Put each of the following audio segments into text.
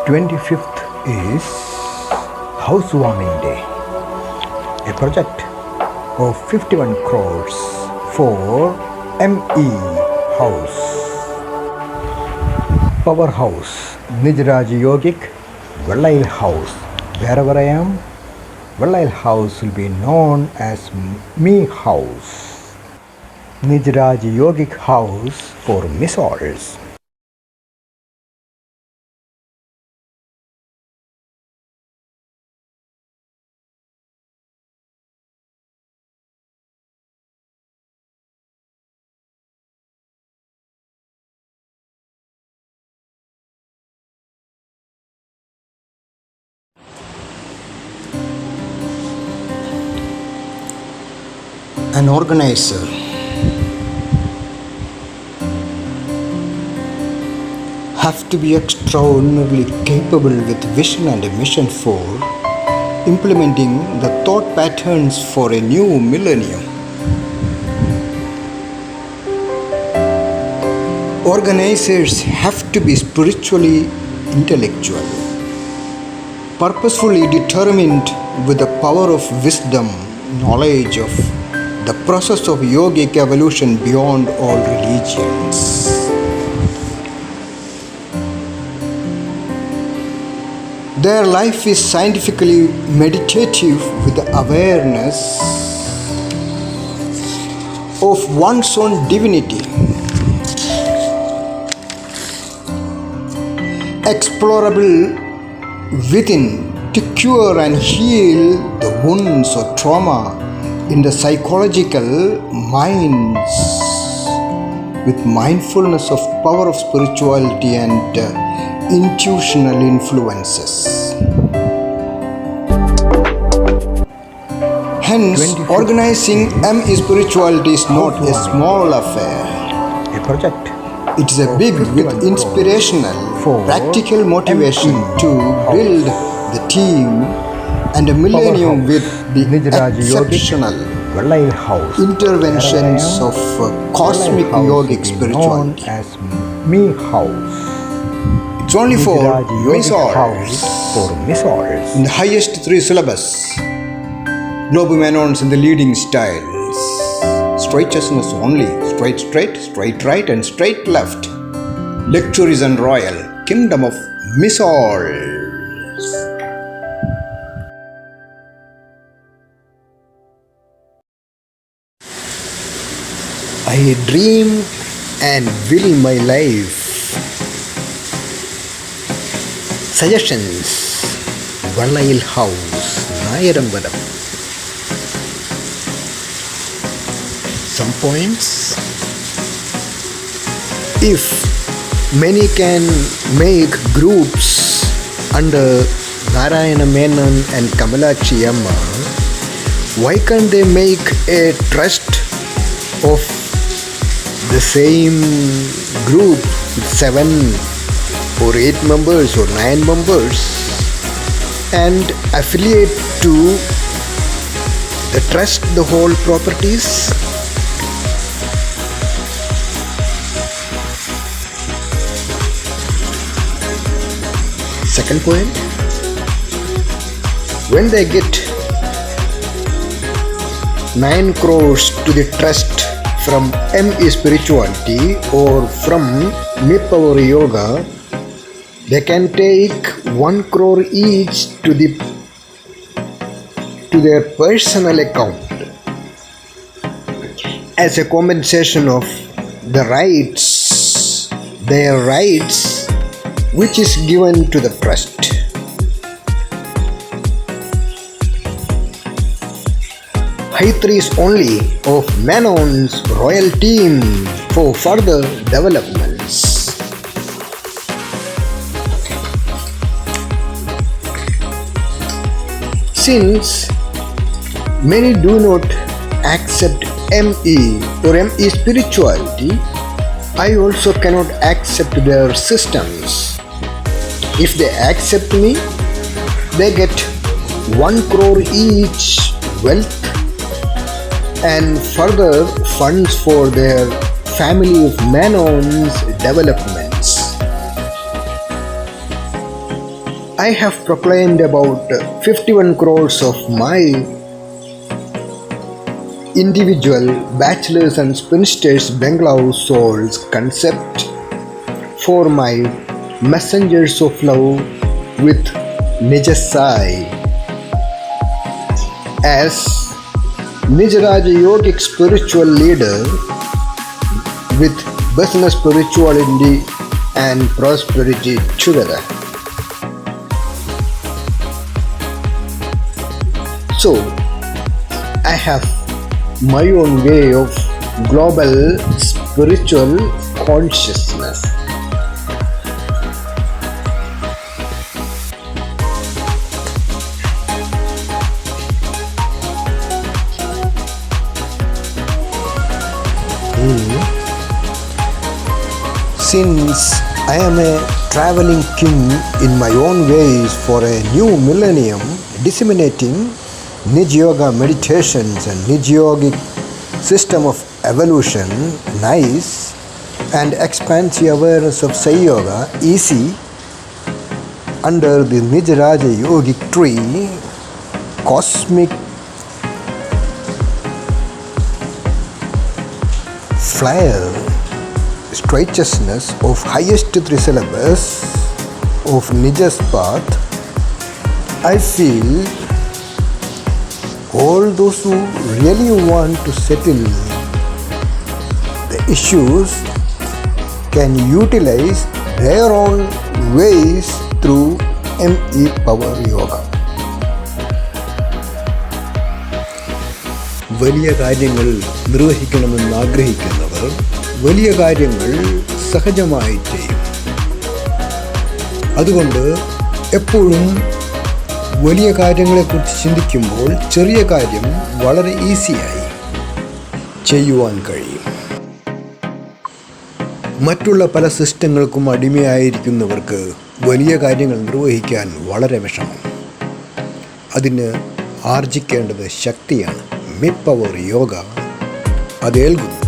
25th is Housewarming Day, a project of 51 crores for ME House. Powerhouse, Nijraj Yogic, VELLAYIL House. Wherever I am, VELLAYIL House will be known as Me House. Nijraj Yogic House for MENONS. An organizer have to be extraordinarily capable with vision and a mission for implementing the thought patterns for a new millennium. Organizers have to be spiritually intellectual, purposefully determined with the power of wisdom, knowledge of the process of yogic evolution beyond all religions. Their life is scientifically meditative with the awareness of one's own divinity, explorable within to cure and heal the wounds or trauma in the psychological minds with mindfulness of power of spirituality and intuitional influences. Hence, organizing ME spirituality is not a small affair. A project. It is a big with inspirational, practical motivation to build the team and a millennium with the exceptional interventions of cosmic yogic spirituality. As Me House. It's only for MENONS MENONS. in the highest 3 syllabus. GlobeMenons in the leading styles. Straightness only. Straight straight, straight right and straight left. Luxuries and royal. Kingdom of MENONS. I dream and will my life. Suggestions: VELLAYIL House, Nayarambalam. Some points: if many can make groups under Narayana Menon and Kamalakshy Amma, why can't they make a trust of the same group with 7 or 8 members or 9 members and affiliate to the trust the whole properties? Second point, when they get 9 crores to the trust from ME spirituality or from Me Power Yoga, they can take 1 crore each to their personal account as a compensation of the rights, their rights, which is given to the trust. High threes only of MENONS royal team for further developments. Since many do not accept ME or ME spirituality, I also cannot accept their systems. If they accept me, they get 1 crore each wealth and further funds for their family of MENONS developments. I have proclaimed about 51 crores of my individual bachelors and spinsters bungalow souls concept for my messengers of love with Nijasai. As Nijaraja Yogic spiritual leader with business spirituality and prosperity together. So, I have my own way of global spiritual consciousness. Since I am a traveling king in my own ways for a new millennium, disseminating Nij Yoga meditations and Nij Yogic system of evolution, nice, and expansive awareness of Sai Yoga, easy, under the Nij Raja Yogic tree, cosmic flare, righteousness of highest three syllabus of Nija's path, I feel all those who really want to settle the issues can utilize their own ways through ME Power Yoga. വലിയ കാര്യങ്ങൾ നിർവഹിക്കണമെന്ന് ആഗ്രഹിക്കുന്നവർ വലിയ കാര്യങ്ങൾ സഹജമായി ചെയ്യും. അതുകൊണ്ട് എപ്പോഴും വലിയ കാര്യങ്ങളെക്കുറിച്ച് ചിന്തിക്കുമ്പോൾ ചെറിയ കാര്യം വളരെ ഈസിയായി ചെയ്യുവാൻ കഴിയും. മറ്റുള്ള പല സിസ്റ്റങ്ങൾക്കും അടിമയായിരിക്കുന്നവർക്ക് വലിയ കാര്യങ്ങൾ നിർവഹിക്കാൻ വളരെ വിഷമം. അതിന് ആർജിക്കേണ്ടത് ശക്തിയാണ്. മിഡ് പവർ യോഗ അതേൽകുന്നു.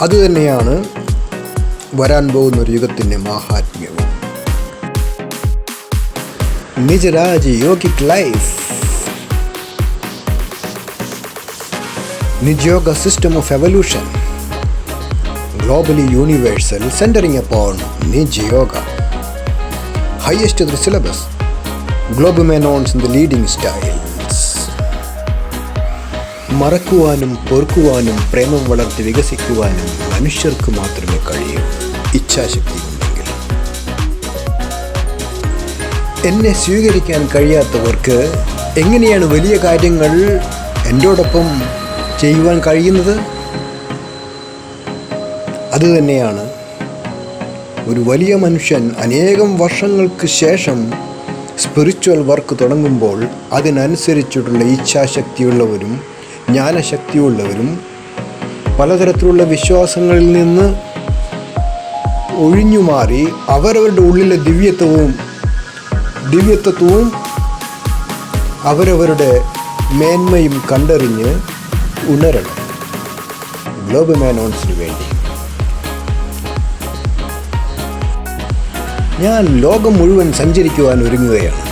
അതുതന്നെയാണ് വരാൻ പോകുന്നൊരു യുഗത്തിൻ്റെ മാഹാത്മ്യവും. Nijaraja Yogic life, Nij Yoga system of evolution, globally universal, centering upon Nij Yoga, highest to the syllabus, GlobeMenons in the leading styles. മറക്കുവാനും പൊറുക്കുവാനും പ്രേമം വളർത്തി വികസിക്കുവാനും മനുഷ്യർക്ക് മാത്രമേ കഴിയൂ, ഇച്ഛാശക്തി ഉണ്ടെങ്കിൽ. എന്നെ സ്വീകരിക്കാൻ കഴിയാത്തവർക്ക് എങ്ങനെയാണ് വലിയ കാര്യങ്ങൾ എന്നോടൊപ്പം ചെയ്യുവാൻ കഴിയുന്നത്? അതുതന്നെയാണ് ഒരു വലിയ മനുഷ്യൻ അനേകം വർഷങ്ങൾക്ക് ശേഷം സ്പിരിച്വൽ വർക്ക് തുടങ്ങുമ്പോൾ അതിനനുസരിച്ചിട്ടുള്ള ഇച്ഛാശക്തിയുള്ളവരും ജ്ഞാനശക്തിയുള്ളവരും പലതരത്തിലുള്ള വിശ്വാസങ്ങളിൽ നിന്ന് ഒഴിഞ്ഞുമാറി അവരവരുടെ ഉള്ളിലെ ദിവ്യത്വവും അവരവരുടെ മേന്മയും കണ്ടറിഞ്ഞ് ഉണരണം. ഗ്ലോബ് മെനോൺസിന് വേണ്ടി ഞാൻ ലോകം മുഴുവൻ സഞ്ചരിക്കുവാൻ ഒരുങ്ങുകയാണ്.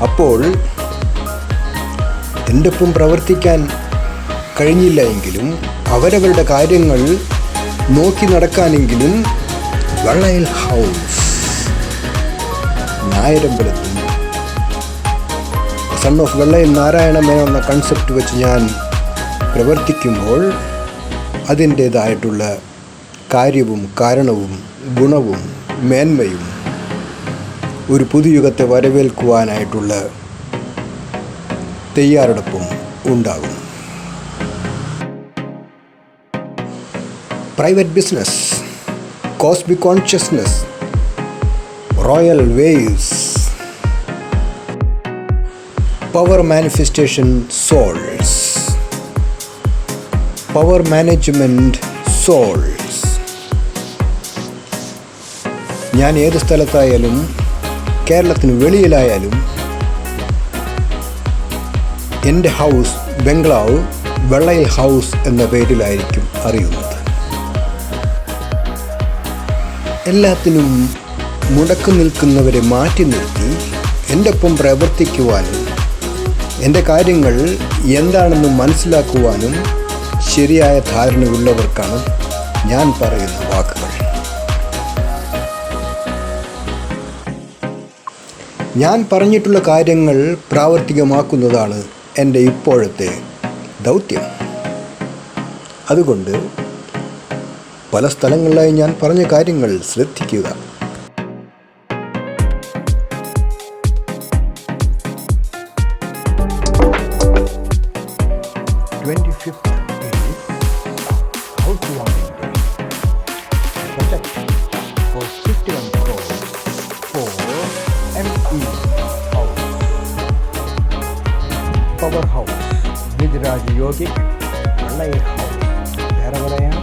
അപ്പോൾ എൻ്റെ ഒപ്പം പ്രവർത്തിക്കാൻ കഴിഞ്ഞില്ല എങ്കിലും അവരവരുടെ കാര്യങ്ങൾ നോക്കി നടക്കാനെങ്കിലും വെള്ളയിൽ ഹൗസ് നായരമ്പലത്തിൽ സൺ ഓഫ് വെള്ളയിൽ നാരായണ മേനോൻ എന്ന കൺസെപ്റ്റ് വെച്ച് ഞാൻ പ്രവർത്തിക്കുമ്പോൾ അതിൻ്റേതായിട്ടുള്ള കാര്യവും കാരണവും ഗുണവും മേന്മയും ഒരു പുതുയുഗത്തെ വരവേൽക്കുവാനായിട്ടുള്ള തയ്യാറെടുപ്പും ഉണ്ടാകും. Private business, cosmic consciousness, royal waves, power manifestation souls, power management souls. ഞാൻ ഏത് സ്ഥലത്തായാലും കേരളത്തിന് വെളിയിലായാലും എൻ്റെ ഹൗസ് ബംഗ്ലാവ് വെള്ളയിൽ ഹൗസ് എന്ന പേരിലായിരിക്കും അറിയുന്നത്. എല്ലാത്തിനും മുടക്കു നിൽക്കുന്നവരെ മാറ്റി നിർത്തി എൻ്റെ ഒപ്പം പ്രവർത്തിക്കുവാനും എൻ്റെ കാര്യങ്ങൾ എന്താണെന്ന് മനസ്സിലാക്കുവാനും ശരിയായ ധാരണയുള്ളവർക്കാണ് ഞാൻ പറയുന്ന വാക്കുകൾ. ഞാൻ പറഞ്ഞിട്ടുള്ള കാര്യങ്ങൾ പ്രാവർത്തികമാക്കുന്നതാണ് എൻ്റെ ഇപ്പോഴത്തെ ദൗത്യം. അതുകൊണ്ട് പല സ്ഥലങ്ങളിലായി ഞാൻ പറഞ്ഞ കാര്യങ്ങൾ ശ്രദ്ധിക്കുക. Power House with Yogic, VELLAYIL House. Wherever I am,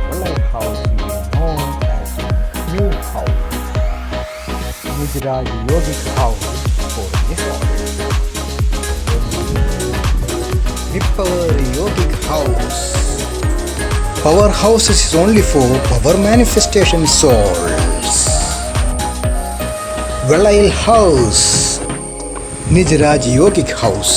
VELLAYIL House is known as Me House. With Yogic House for this office. The Power Yogic House. Power House is only for power manifestation souls. VELLAYIL House, Nijraj Yogic House.